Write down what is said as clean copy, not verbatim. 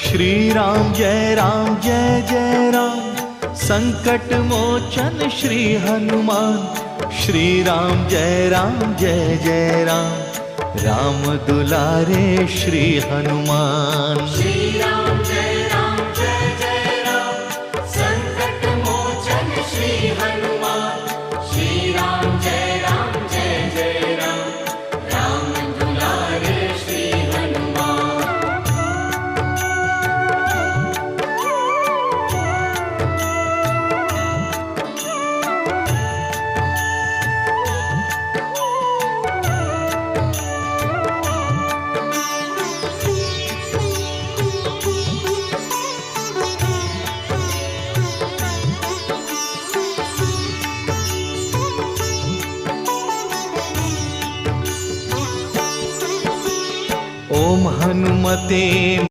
श्री राम जय राम, संकट मोचन श्री हनुमान। श्री राम जय राम, राम दुलारे श्री हनुमान। श्री राम जय राम, संकट मोचन श्री हनुमान। श्री राम जय राम, राम दुलारे श्री हनुमान। ओम हनुमते